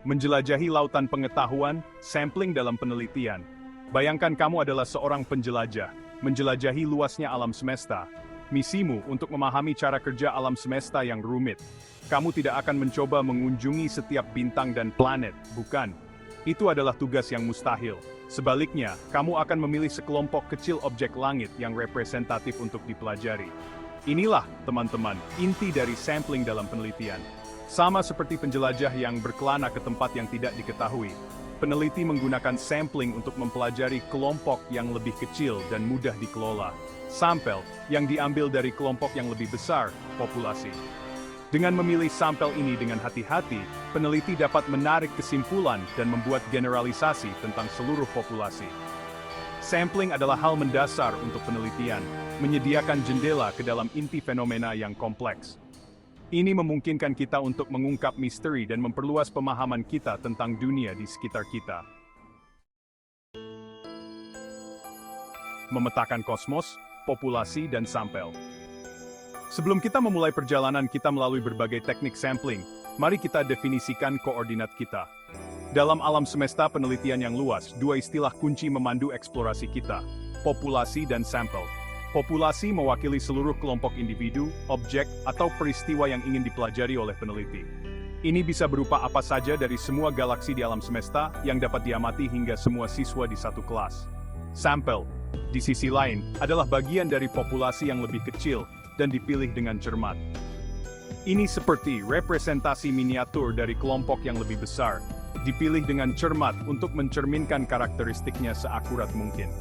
Menjelajahi lautan pengetahuan, sampling dalam penelitian. Bayangkan kamu adalah seorang penjelajah, menjelajahi luasnya alam semesta. Misimu untuk memahami cara kerja alam semesta yang rumit. Kamu tidak akan mencoba mengunjungi setiap bintang dan planet, bukan? Itu adalah tugas yang mustahil. Sebaliknya, kamu akan memilih sekelompok kecil objek langit yang representatif untuk dipelajari. Inilah, teman-teman, inti dari sampling dalam penelitian. Sama seperti penjelajah yang berkelana ke tempat yang tidak diketahui, peneliti menggunakan sampling untuk mempelajari kelompok yang lebih kecil dan mudah dikelola. Sampel yang diambil dari kelompok yang lebih besar, populasi. Dengan memilih sampel ini dengan hati-hati, peneliti dapat menarik kesimpulan dan membuat generalisasi tentang seluruh populasi. Sampling adalah hal mendasar untuk penelitian, menyediakan jendela ke dalam inti fenomena yang kompleks. Ini memungkinkan kita untuk mengungkap misteri dan memperluas pemahaman kita tentang dunia di sekitar kita. Memetakan kosmos, populasi, dan sampel. Sebelum kita memulai perjalanan kita melalui berbagai teknik sampling, mari kita definisikan koordinat kita. Dalam alam semesta penelitian yang luas, dua istilah kunci memandu eksplorasi kita, populasi dan sampel. Populasi mewakili seluruh kelompok individu, objek, atau peristiwa yang ingin dipelajari oleh peneliti. Ini bisa berupa apa saja dari semua galaksi di alam semesta yang dapat diamati hingga semua siswa di satu kelas. Sampel, di sisi lain, adalah bagian dari populasi yang lebih kecil dan dipilih dengan cermat. Ini seperti representasi miniatur dari kelompok yang lebih besar, dipilih dengan cermat untuk mencerminkan karakteristiknya seakurat mungkin.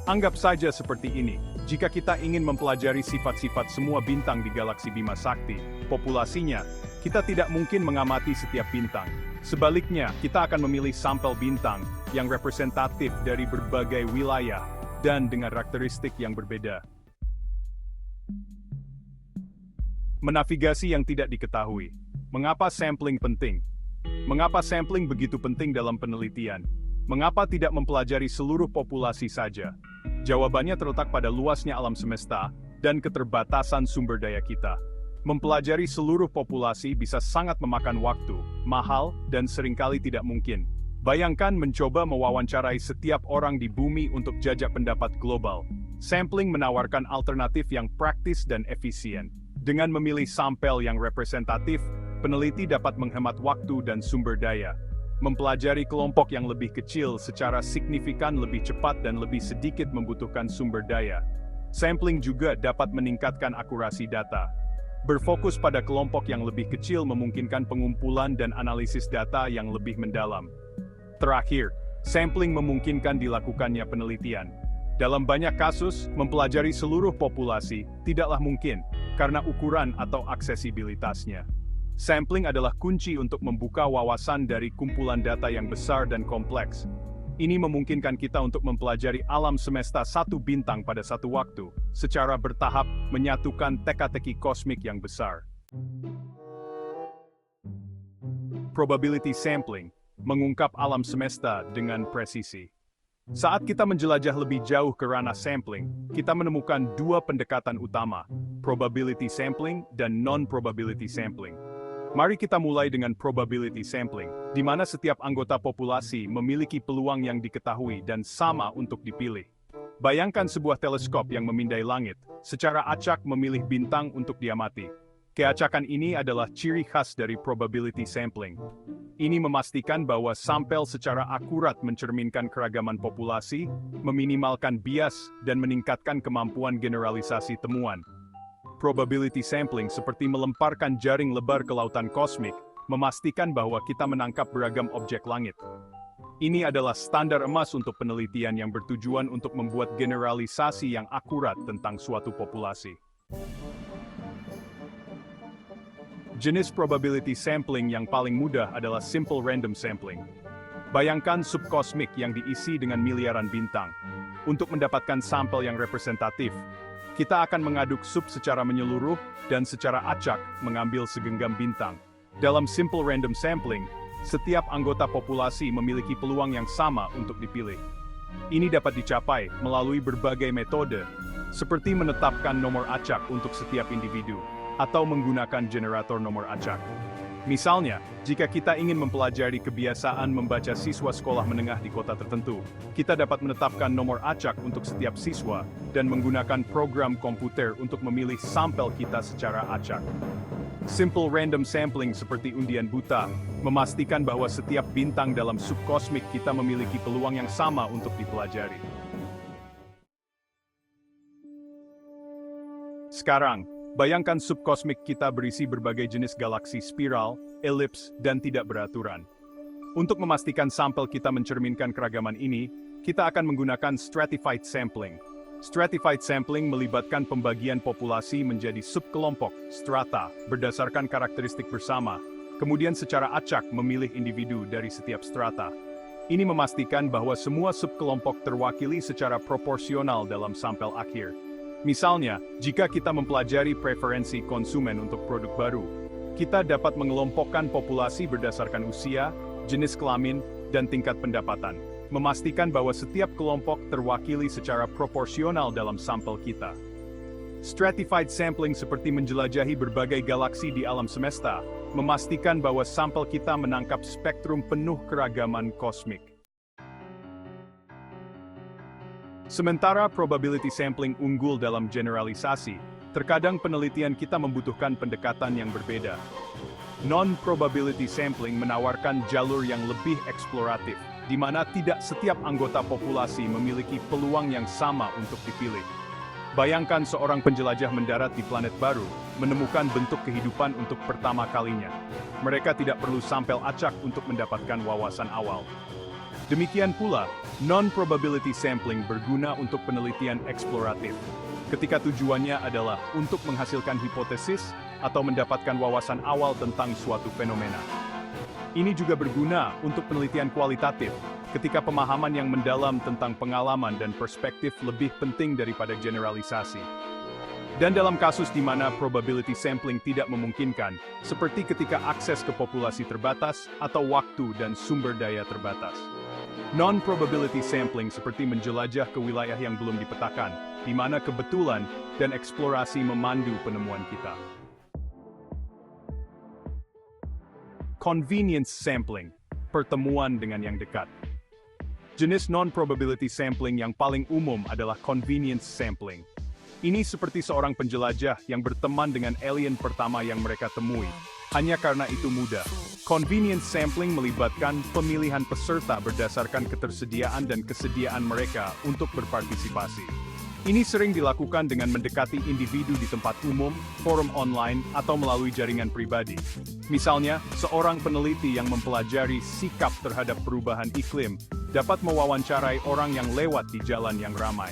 Anggap saja seperti ini, jika kita ingin mempelajari sifat-sifat semua bintang di galaksi Bima Sakti, populasinya, kita tidak mungkin mengamati setiap bintang. Sebaliknya, kita akan memilih sampel bintang yang representatif dari berbagai wilayah dan dengan karakteristik yang berbeda. Menavigasi yang tidak diketahui. Mengapa sampling penting? Mengapa sampling begitu penting dalam penelitian? Mengapa tidak mempelajari seluruh populasi saja? Jawabannya terletak pada luasnya alam semesta dan keterbatasan sumber daya kita. Mempelajari seluruh populasi bisa sangat memakan waktu, mahal, dan seringkali tidak mungkin. Bayangkan mencoba mewawancarai setiap orang di bumi untuk jajak pendapat global. Sampling menawarkan alternatif yang praktis dan efisien. Dengan memilih sampel yang representatif, peneliti dapat menghemat waktu dan sumber daya. Mempelajari kelompok yang lebih kecil secara signifikan lebih cepat dan lebih sedikit membutuhkan sumber daya. Sampling juga dapat meningkatkan akurasi data. Berfokus pada kelompok yang lebih kecil memungkinkan pengumpulan dan analisis data yang lebih mendalam. Terakhir, sampling memungkinkan dilakukannya penelitian. Dalam banyak kasus, mempelajari seluruh populasi tidaklah mungkin karena ukuran atau aksesibilitasnya. Sampling adalah kunci untuk membuka wawasan dari kumpulan data yang besar dan kompleks. Ini memungkinkan kita untuk mempelajari alam semesta satu bintang pada satu waktu, secara bertahap menyatukan teka-teki kosmik yang besar. Probability sampling mengungkap alam semesta dengan presisi. Saat kita menjelajah lebih jauh ke ranah sampling, kita menemukan dua pendekatan utama, probability sampling dan non-probability sampling. Mari kita mulai dengan probability sampling, di mana setiap anggota populasi memiliki peluang yang diketahui dan sama untuk dipilih. Bayangkan sebuah teleskop yang memindai langit, secara acak memilih bintang untuk diamati. Keacakan ini adalah ciri khas dari probability sampling. Ini memastikan bahwa sampel secara akurat mencerminkan keragaman populasi, meminimalkan bias, dan meningkatkan kemampuan generalisasi temuan. Probability sampling seperti melemparkan jaring lebar ke lautan kosmik, memastikan bahwa kita menangkap beragam objek langit. Ini adalah standar emas untuk penelitian yang bertujuan untuk membuat generalisasi yang akurat tentang suatu populasi. Jenis probability sampling yang paling mudah adalah simple random sampling. Bayangkan sub kosmik yang diisi dengan miliaran bintang. Untuk mendapatkan sampel yang representatif, kita akan mengaduk sub secara menyeluruh dan secara acak mengambil segenggam bintang. Dalam simple random sampling, setiap anggota populasi memiliki peluang yang sama untuk dipilih. Ini dapat dicapai melalui berbagai metode, seperti menetapkan nomor acak untuk setiap individu, atau menggunakan generator nomor acak. Misalnya, jika kita ingin mempelajari kebiasaan membaca siswa sekolah menengah di kota tertentu, kita dapat menetapkan nomor acak untuk setiap siswa dan menggunakan program komputer untuk memilih sampel kita secara acak. Simple random sampling seperti undian buta, memastikan bahwa setiap bintang dalam subkosmik kita memiliki peluang yang sama untuk dipelajari. Sekarang, bayangkan subkosmik kita berisi berbagai jenis galaksi spiral, elips, dan tidak beraturan. Untuk memastikan sampel kita mencerminkan keragaman ini, kita akan menggunakan stratified sampling. Stratified sampling melibatkan pembagian populasi menjadi subkelompok, strata, berdasarkan karakteristik bersama, kemudian secara acak memilih individu dari setiap strata. Ini memastikan bahwa semua subkelompok terwakili secara proporsional dalam sampel akhir. Misalnya, jika kita mempelajari preferensi konsumen untuk produk baru, kita dapat mengelompokkan populasi berdasarkan usia, jenis kelamin, dan tingkat pendapatan, memastikan bahwa setiap kelompok terwakili secara proporsional dalam sampel kita. Stratified sampling seperti menjelajahi berbagai galaksi di alam semesta, memastikan bahwa sampel kita menangkap spektrum penuh keragaman kosmik. Sementara probability sampling unggul dalam generalisasi, terkadang penelitian kita membutuhkan pendekatan yang berbeda. Non-probability sampling menawarkan jalur yang lebih eksploratif, di mana tidak setiap anggota populasi memiliki peluang yang sama untuk dipilih. Bayangkan seorang penjelajah mendarat di planet baru, menemukan bentuk kehidupan untuk pertama kalinya. Mereka tidak perlu sampel acak untuk mendapatkan wawasan awal. Demikian pula, non-probability sampling berguna untuk penelitian eksploratif, ketika tujuannya adalah untuk menghasilkan hipotesis atau mendapatkan wawasan awal tentang suatu fenomena. Ini juga berguna untuk penelitian kualitatif, ketika pemahaman yang mendalam tentang pengalaman dan perspektif lebih penting daripada generalisasi. Dan dalam kasus di mana probability sampling tidak memungkinkan, seperti ketika akses ke populasi terbatas atau waktu dan sumber daya terbatas. Non-probability sampling seperti menjelajah ke wilayah yang belum dipetakan, di mana kebetulan dan eksplorasi memandu penemuan kita. Convenience sampling, pertemuan dengan yang dekat. Jenis non-probability sampling yang paling umum adalah convenience sampling. Ini seperti seorang penjelajah yang berteman dengan alien pertama yang mereka temui, hanya karena itu mudah. Convenience sampling melibatkan pemilihan peserta berdasarkan ketersediaan dan kesediaan mereka untuk berpartisipasi. Ini sering dilakukan dengan mendekati individu di tempat umum, forum online, atau melalui jaringan pribadi. Misalnya, seorang peneliti yang mempelajari sikap terhadap perubahan iklim dapat mewawancarai orang yang lewat di jalan yang ramai.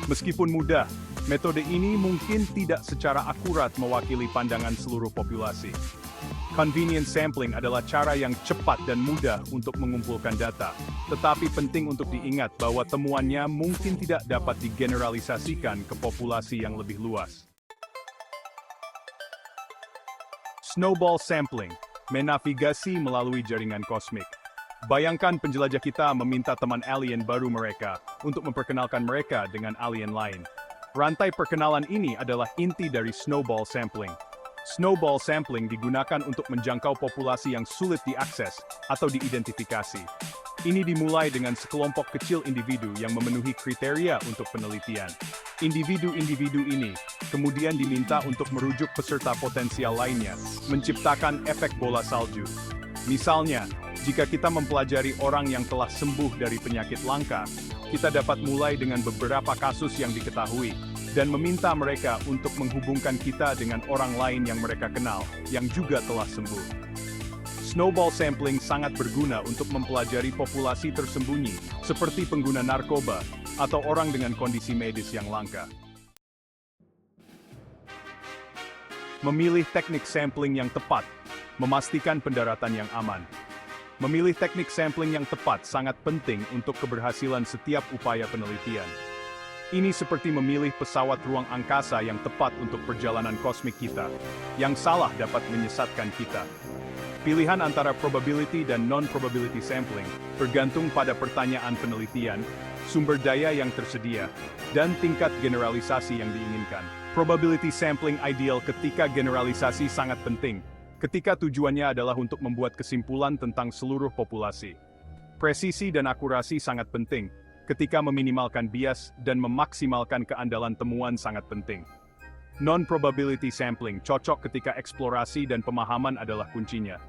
Meskipun mudah, metode ini mungkin tidak secara akurat mewakili pandangan seluruh populasi. Convenience sampling adalah cara yang cepat dan mudah untuk mengumpulkan data, tetapi penting untuk diingat bahwa temuannya mungkin tidak dapat digeneralisasikan ke populasi yang lebih luas. Snowball sampling, menavigasi melalui jaringan kosmik. Bayangkan penjelajah kita meminta teman alien baru mereka untuk memperkenalkan mereka dengan alien lain. Rantai perkenalan ini adalah inti dari snowball sampling. Snowball sampling digunakan untuk menjangkau populasi yang sulit diakses atau diidentifikasi. Ini dimulai dengan sekelompok kecil individu yang memenuhi kriteria untuk penelitian. Individu-individu ini kemudian diminta untuk merujuk peserta potensial lainnya, menciptakan efek bola salju. Misalnya, jika kita mempelajari orang yang telah sembuh dari penyakit langka, kita dapat mulai dengan beberapa kasus yang diketahui, dan meminta mereka untuk menghubungkan kita dengan orang lain yang mereka kenal, yang juga telah sembuh. Snowball sampling sangat berguna untuk mempelajari populasi tersembunyi, seperti pengguna narkoba, atau orang dengan kondisi medis yang langka. Memilih teknik sampling yang tepat, memastikan pendaratan yang aman. Memilih teknik sampling yang tepat sangat penting untuk keberhasilan setiap upaya penelitian. Ini seperti memilih pesawat ruang angkasa yang tepat untuk perjalanan kosmik kita. Yang salah dapat menyesatkan kita. Pilihan antara probability dan non-probability sampling bergantung pada pertanyaan penelitian, sumber daya yang tersedia, dan tingkat generalisasi yang diinginkan. Probability sampling ideal ketika generalisasi sangat penting, ketika tujuannya adalah untuk membuat kesimpulan tentang seluruh populasi. Presisi dan akurasi sangat penting, ketika meminimalkan bias dan memaksimalkan keandalan temuan sangat penting. Non-probability sampling cocok ketika eksplorasi dan pemahaman adalah kuncinya.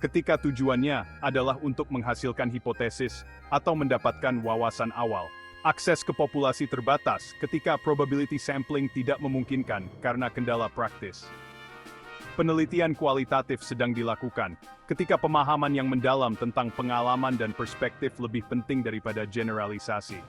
Ketika tujuannya adalah untuk menghasilkan hipotesis atau mendapatkan wawasan awal. Akses ke populasi terbatas ketika probability sampling tidak memungkinkan karena kendala praktis. Penelitian kualitatif sedang dilakukan ketika pemahaman yang mendalam tentang pengalaman dan perspektif lebih penting daripada generalisasi.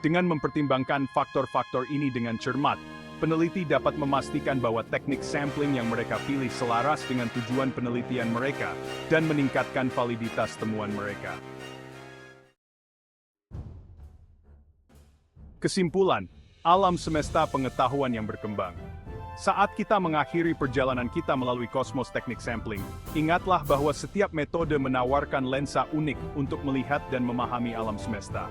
Dengan mempertimbangkan faktor-faktor ini dengan cermat, peneliti dapat memastikan bahwa teknik sampling yang mereka pilih selaras dengan tujuan penelitian mereka dan meningkatkan validitas temuan mereka. Kesimpulan, alam semesta pengetahuan yang berkembang. Saat kita mengakhiri perjalanan kita melalui kosmos teknik sampling, ingatlah bahwa setiap metode menawarkan lensa unik untuk melihat dan memahami alam semesta.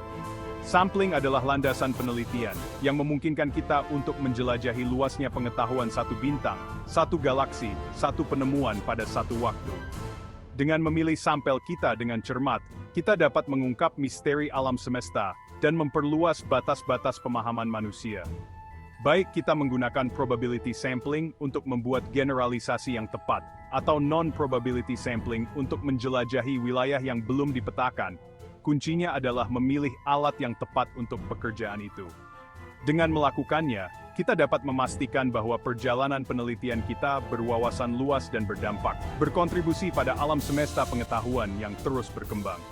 Sampling adalah landasan penelitian yang memungkinkan kita untuk menjelajahi luasnya pengetahuan satu bintang, satu galaksi, satu penemuan pada satu waktu. Dengan memilih sampel kita dengan cermat, kita dapat mengungkap misteri alam semesta dan memperluas batas-batas pemahaman manusia. Baik kita menggunakan probability sampling untuk membuat generalisasi yang tepat, atau non-probability sampling untuk menjelajahi wilayah yang belum dipetakan, kuncinya adalah memilih alat yang tepat untuk pekerjaan itu. Dengan melakukannya, kita dapat memastikan bahwa perjalanan penelitian kita berwawasan luas dan berdampak, berkontribusi pada alam semesta pengetahuan yang terus berkembang.